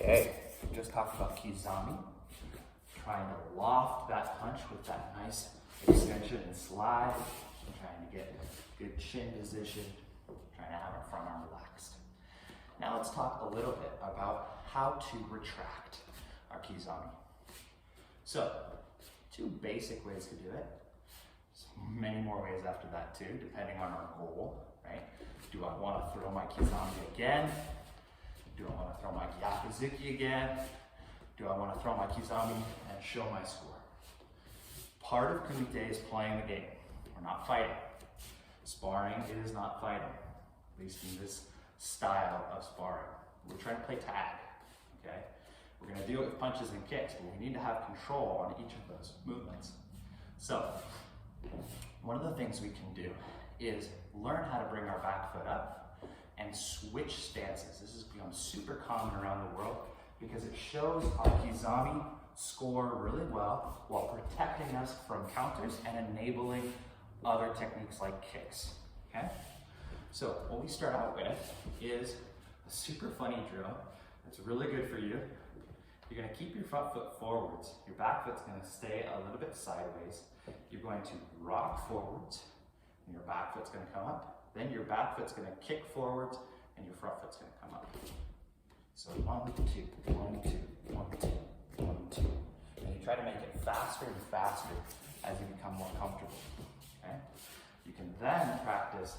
Okay, just talked about Kizami. Trying to loft that punch with that nice extension and slide. Trying to get good chin position. Trying to have our front arm relaxed. Now let's talk a little bit about how to retract our Kizami. So, two basic ways to do it. There's many more ways after that too, depending on our goal, right? Do I want to throw my Kizami again? Do I want to throw my Gyakuzuki again? Do I want to throw my Kizami and show my score? Part of Kumite is playing the game. We're not fighting. Sparring is not fighting, at least in this style of sparring. We're trying to play tag, okay? We're going to do it with punches and kicks, but we need to have control on each of those movements. So, one of the things we can do is learn how to bring our back foot up and switch stances. This has become super common around the world because it shows our Kizami score really well while protecting us from counters and enabling other techniques like kicks, okay? So what we start out with is a super funny drill that's really good for you. You're gonna keep your front foot forwards. Your back foot's gonna stay a little bit sideways. You're going to rock forwards and your back foot's gonna come up. Then your back foot's gonna kick forwards and your front foot's gonna come up. So 1, 2, 1, 2, 1, 2, 1, 2. And you try to make it faster and faster as you become more comfortable, okay? You can then practice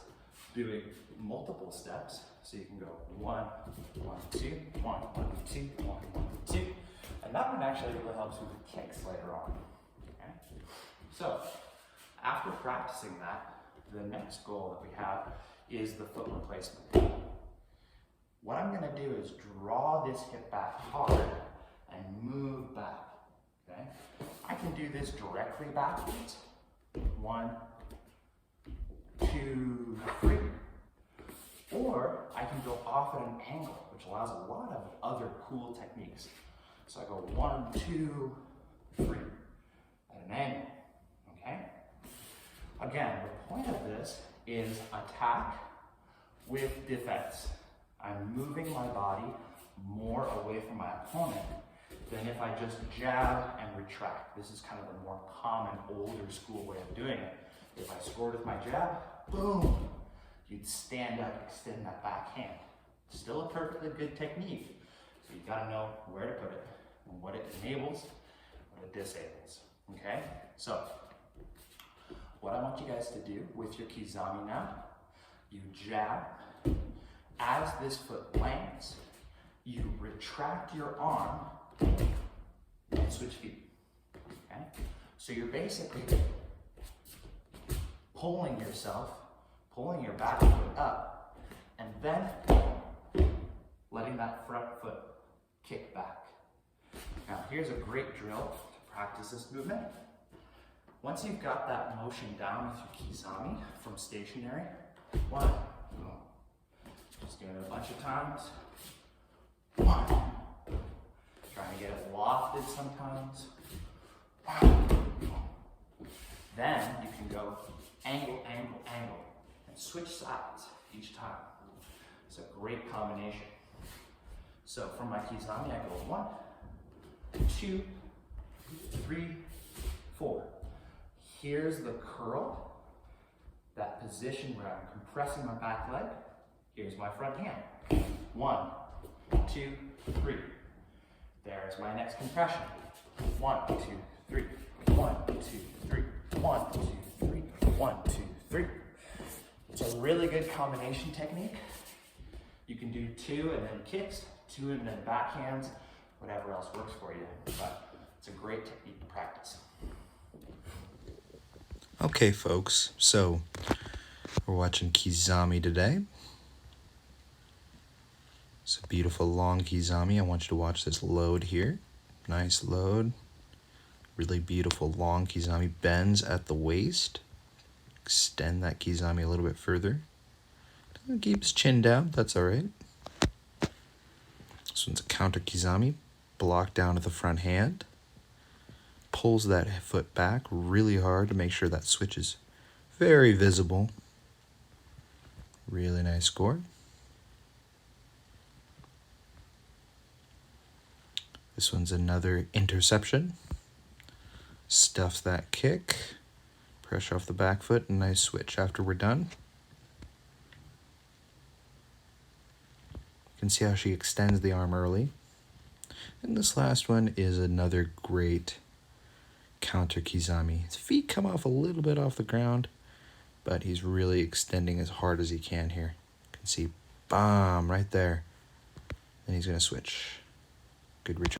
doing multiple steps. So you can go 1, 1, 2, 1, 1, 2, 1, 1, 2. And that one actually really helps with the kicks later on, okay? So after practicing that, the next goal that we have is the foot replacement. What I'm gonna do is draw this hip back hard and move back, okay? I can do this directly backwards. 1, 2, 3. Or I can go off at an angle, which allows a lot of other cool techniques. So I go 1, 2, 3 at an angle, okay? Again, the point of this is attack with defense. I'm moving my body more away from my opponent than if I just jab and retract. This is kind of the more common, older school way of doing it. If I scored with my jab, boom, you'd stand up, extend that back hand. Still a perfectly good technique, so you gotta know where to put it and what it enables, what it disables, okay? So, what I want you guys to do with your Kizami now, you jab. As this foot lands, you retract your arm and switch feet, okay? So you're basically pulling yourself, pulling your back foot up, and then letting that front foot kick back. Now here's a great drill to practice this movement. Once you've got that motion down with your Kizami from stationary, 1, just doing it a bunch of times. 1, trying to get it lofted sometimes. 1. Then you can go angle, angle, angle, and switch sides each time. It's a great combination. So from my Kizami, I go 1, 2, 3, 4. Here's the curl, that position where I'm compressing my back leg. Here's my front hand. 1, 2, 3. There's my next compression. 1, 2, 3. 1, 2, 3. 1, 2, 3. 1, 2, 3. It's a really good combination technique. You can do 2 and then kicks, 2 and then backhands, whatever else works for you. But it's a great technique to practice. Okay, folks, so we're watching Kizami today. It's a beautiful long Kizami. I want you to watch this load here. Nice load. Really beautiful long Kizami. Bends at the waist. Extend that Kizami a little bit further. Keep his chin down, that's all right. This one's a counter Kizami. Block down to the front hand. Pulls that foot back really hard to make sure that switch is very visible. Really nice score. This one's another interception. Stuffs that kick. Pressure off the back foot. Nice switch after we're done. You can see how she extends the arm early. And this last one is another great counter Kizami. His feet come off a little bit off the ground, but he's really extending as hard as he can here. You can see, bam, right there. And he's going to switch. Good return.